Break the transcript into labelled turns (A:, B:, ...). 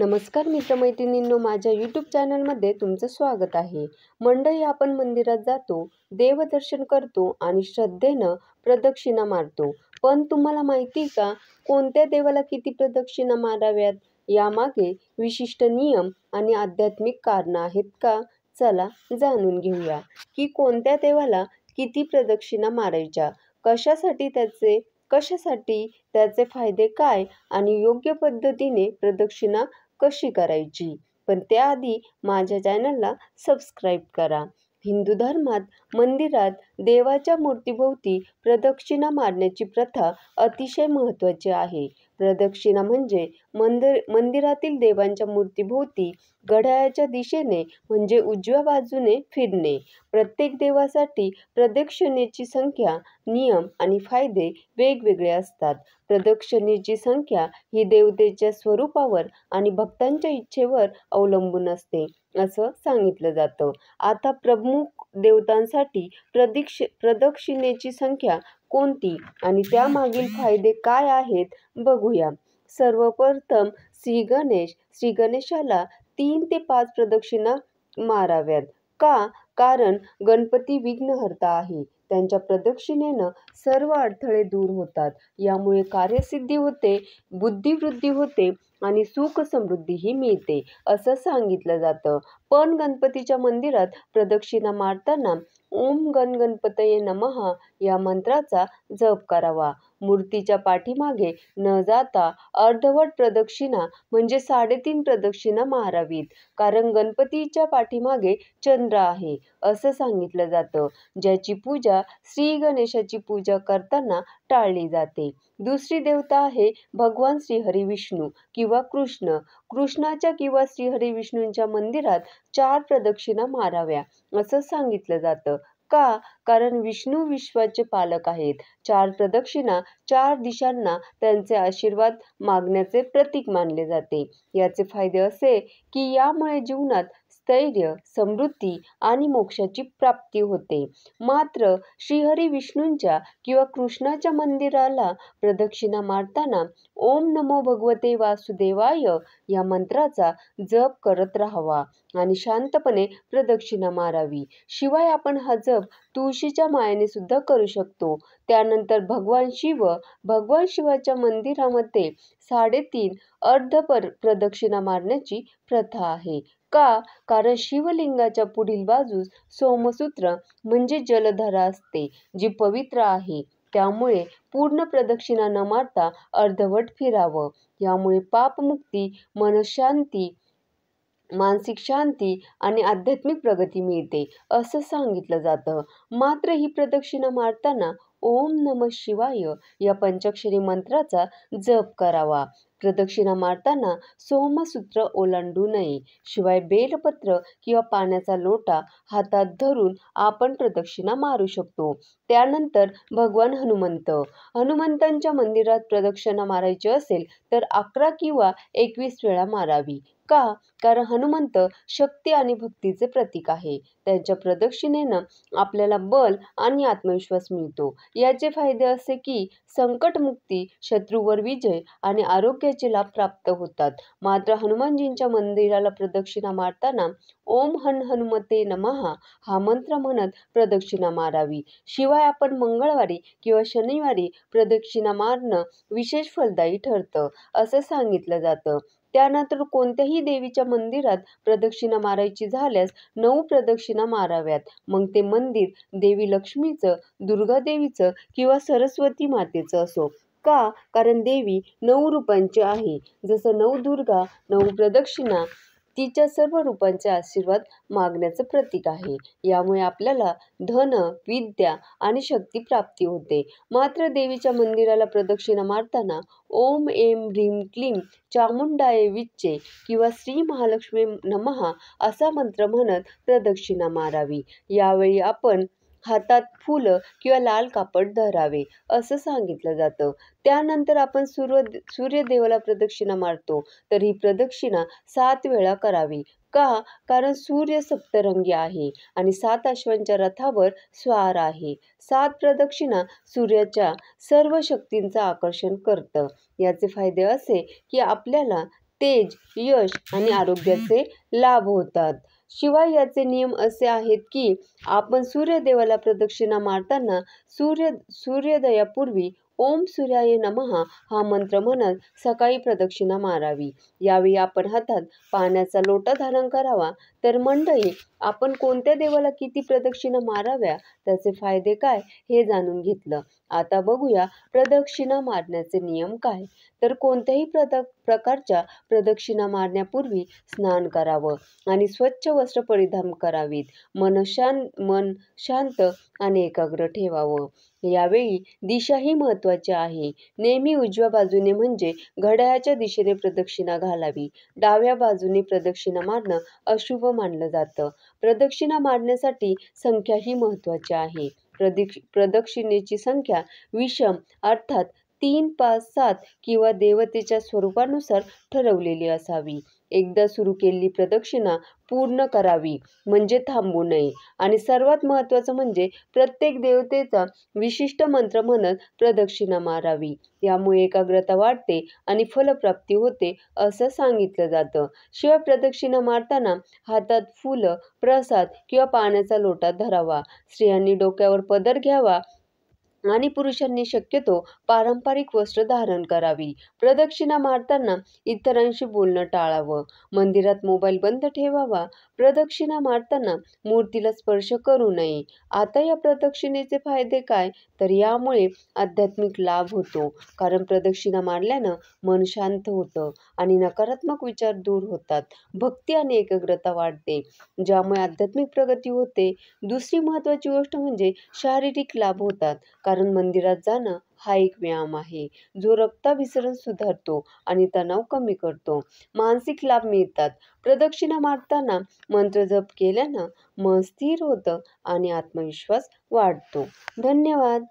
A: नमस्कार मित्रमैत्रिणींनो, माझ्या यूट्यूब चॅनलमध्ये तुमचं स्वागत आहे. मंडळी, आपण मंदिरात जातो, देवदर्शन करतो आणि श्रद्धेनं प्रदक्षिणा मारतो. पण तुम्हाला माहिती का, कोणत्या देवाला किती प्रदक्षिणा माराव्यात? यामागे विशिष्ट नियम आणि आध्यात्मिक कारणं आहेत का? चला जाणून घेऊया की कोणत्या देवाला किती प्रदक्षिणा मारायच्या, कशासाठी त्याचे फायदे काय आणि योग्य पद्धतीने प्रदक्षिणा कशी करायची. पण त्याआधी माझ्या चॅनलला सबस्क्राईब करा. हिंदू धर्मात मंदिरात देवाच्या मूर्तीभोवती प्रदक्षिणा मारण्याची प्रथा अतिशय महत्त्वाची आहे. प्रदक्षिणा म्हणजे मंदिरातील देवांच्या मूर्तीभोवती घड्याळाच्या दिशेने म्हणजे उजव्या बाजूने फिरणे. प्रत्येक देवासाठी प्रदक्षिणेची संख्या, नियम आणि फायदे वेगवेगळे असतात. प्रदक्षिणेची संख्या ही देवतेच्या स्वरूपावर आणि भक्तांच्या इच्छेवर अवलंबून असते असं सांगितलं जातं. आता प्रमुख देवतांसाठी प्रदक्षिणेची संख्या कोणती आणि त्यामागील फायदे काय आहेत बघूया. सर्वप्रथम श्री गणेशाला 3 ते 5 प्रदक्षिणा माराव्यात. का? कारण गणपती विघ्नहर्ता आहे. त्यांच्या प्रदक्षिणेनं सर्व अडथळे दूर होतात. यामुळे कार्यसिद्धी होते, बुद्धिवृद्धी होते आणि सुख समृद्धीही मिळते असं सांगितलं जातं. पण गणपतीच्या मंदिरात प्रदक्षिणा मारताना ओम गण गणपतये नमः या मंत्राचा जप करावा. मूर्तीच्या पाठीमागे न जाता अर्धवट प्रदक्षिणा म्हणजे 3.5 प्रदक्षिणा मारावीत. कारण गणपतीच्या पाठीमागे चंद्र आहे असं सांगितलं जातं, ज्याची पूजा श्री गणेशाची पूजा करताना टाळली जाते. दुसरी देवता आहे भगवान श्रीहरी विष्णू किंवा कृष्ण. कृष्णाच्या किंवा श्रीहरी विष्णूंच्या मंदिरात 4 प्रदक्षिणा माराव्या असं सांगितलं जातं. का? कारण विष्णू विश्वाचे पालक आहेत. 4 प्रदक्षिणा 4 दिशांना त्यांचे आशीर्वाद मागण्याचे प्रतीक मानले जाते. याचे फायदे असे की यामुळे जीवनात स्थैर्य, समृद्धी आणि मोक्षाची प्राप्ती होते. मात्र श्रीहरी विष्णूंच्या किंवा कृष्णाच्या मंदिराला प्रदक्षिणा मारताना ओम नमो भगवते वासुदेवाय या मंत्राचा जप करत राहावा आणि शांतपणे प्रदक्षिणा मारावी. शिवाय आपण हा जप तुळशीच्या माळेने सुद्धा करू शकतो. त्यानंतर भगवान शिवाच्या मंदिरामध्ये 3.5 प्रदक्षिणा मारण्याची प्रथा आहे. का? कारण शिवलिंगाच्या पुढील बाजूस सोमसूत्र म्हणजे जलधारा असते, जी पवित्र आहे. त्यामुळे पूर्ण प्रदक्षिणा न मारता अर्धवट फिरावं. यामुळे पापमुक्ती, मनशांती, मानसिक शांती आणि आध्यात्मिक प्रगती मिळते असं सांगितलं जातं. मात्र ही प्रदक्षिणा मारताना ओम नमः शिवाय या पंचाक्षरी मंत्राचा जप करावा. प्रदक्षिणा मारताना सोमसूत्र ओलांडू नये. शिवाय बेलपत्र किंवा पाण्याचा लोटा हातात धरून आपण प्रदक्षिणा मारू शकतो. त्यानंतर भगवान हनुमंतांच्या मंदिरात प्रदक्षिणा मारायची असेल तर 11 किंवा 21 वेळा मारावी. का? कारण हनुमंत शक्ती आणि भक्तीचे प्रतीक आहे. त्यांच्या प्रदक्षिणेनं आपल्याला बल आणि आत्मविश्वास मिळतो. याचे फायदे असे की संकटमुक्ती, शत्रूवर विजय आणि आरोग्याचे लाभ प्राप्त होतात. मात्र हनुमानजींच्या मंदिराला प्रदक्षिणा मारताना ओम हनुमते नमः हा मंत्र म्हणत प्रदक्षिणा मारावी. शिवाय आपण मंगळवारी किंवा शनिवारी प्रदक्षिणा मारणं विशेष फलदायी ठरतं असं सांगितलं जातं. त्यानंतर कोणत्याही देवीच्या मंदिरात प्रदक्षिणा मारायची झाल्यास 9 प्रदक्षिणा माराव्यात. मग ते मंदिर देवी लक्ष्मीचं, दुर्गादेवीचं किंवा सरस्वती मातेचं असो. का? कारण देवी 9 रूपांची आहे. जसं 9 दुर्गा, 9 प्रदक्षिणा तिच्या सर्व रूपांचे आशीर्वाद मागण्याचं प्रतीक आहे. यामुळे आपल्याला धन, विद्या आणि शक्ती प्राप्ती होते. मात्र देवीच्या मंदिराला प्रदक्षिणा मारताना ओम ऐं ह्रीं क्लीं चामुंडाय विच्चे किंवा श्री महालक्ष्मी नमः असा मंत्र म्हणत प्रदक्षिणा मारावी. यावेळी आपण हातात फुलं किंवा लाल कापड धरावे असं सांगितलं जातं. त्यानंतर आपण सूर्यदेवाला प्रदक्षिणा मारतो, तर ही प्रदक्षिणा 7 वेळा करावी. का? कारण सूर्य सप्तरंगी आहे आणि 7 अश्वांच्या रथावर स्वार आहे. 7 प्रदक्षिणा सूर्याच्या सर्व शक्तींचं आकर्षण करतं. याचे फायदे असे की आपल्याला तेज, यश आणि आरोग्याचे लाभ होतात. शिवाय याचे नियम असे आहेत की आपण सूर्यदेवाला प्रदक्षिणा मारताना सूर्योदयापूर्वी ओम सूर्याय नमः हा मंत्र म्हणत सकाळी प्रदक्षिणा मारावी. यावेळी आपण हातात पाण्याचा लोटा धारण करावा. तर मंडळी, आपण कोणत्या देवाला किती प्रदक्षिणा माराव्या, त्याचे फायदे काय हे जाणून घेतलं. आता बघूया प्रदक्षिणा मारण्याचे नियम काय. तर कोणत्याही प्रकारच्या प्रदक्षिणा मारण्यापूर्वी स्नान करावं आणि स्वच्छ वस्त्र परिधान करावीत. मन शांत आणि एकाग्र ठेवावं. यावेळी दिशाही महत्त्वाची आहे. नेहमी उजव्या बाजूने म्हणजे घड्याळाच्या दिशेने प्रदक्षिणा घालावी. डाव्या बाजूने प्रदक्षिणा मारणं अशुभ मानलं जातं. प्रदक्षिणा मारण्यासाठी संख्याही महत्त्वाची आहे. प्रदक्षिणेची संख्या विषम अर्थात 3, 5, 7 किंवा देवतेच्या स्वरूपानुसार ठरवलेली असावी. एकदा सुरू केलेली प्रदक्षिणा पूर्ण करावी म्हणजे थांबू नये. आणि सर्वात महत्त्वाचं म्हणजे प्रत्येक देवतेचा विशिष्ट मंत्र म्हणत प्रदक्षिणा मारावी. यामुळे एकाग्रता वाढते आणि फलप्राप्ती होते असं सांगितलं जातं. शिवाय प्रदक्षिणा मारताना हातात फुलं, प्रसाद किंवा पाण्याचा लोटा धरावा. स्त्रियांनी डोक्यावर पदर घ्यावा आणि पुरुषांनी शक्यतो पारंपरिक वस्त्र धारण करावी. प्रदक्षिणा मारताना इतरांशी बोलणं टाळावं. मंदिरात मोबाईल बंद ठेवावा. प्रदक्षिणा मारताना मूर्तीला स्पर्श करू नये. आता या प्रदक्षिणेचे फायदे काय? तर यामुळे आध्यात्मिक लाभ होतो. कारण प्रदक्षिणा मारल्यानं मन शांत होतं आणि नकारात्मक विचार दूर होतात. भक्ती आणि एकाग्रता वाढते, ज्यामुळे आध्यात्मिक प्रगती होते. दुसरी महत्त्वाची गोष्ट म्हणजे शारीरिक लाभ होतात. कारण मंदिरात जाणं हा एक व्यायाम आहे, जो रक्ताभिसरण सुधारतो आणि तणाव कमी करतो. मानसिक लाभ मिळतात. प्रदक्षिणा मारताना मंत्र जप केल्यानं मन स्थिर होतं आणि आत्मविश्वास वाढतो. धन्यवाद.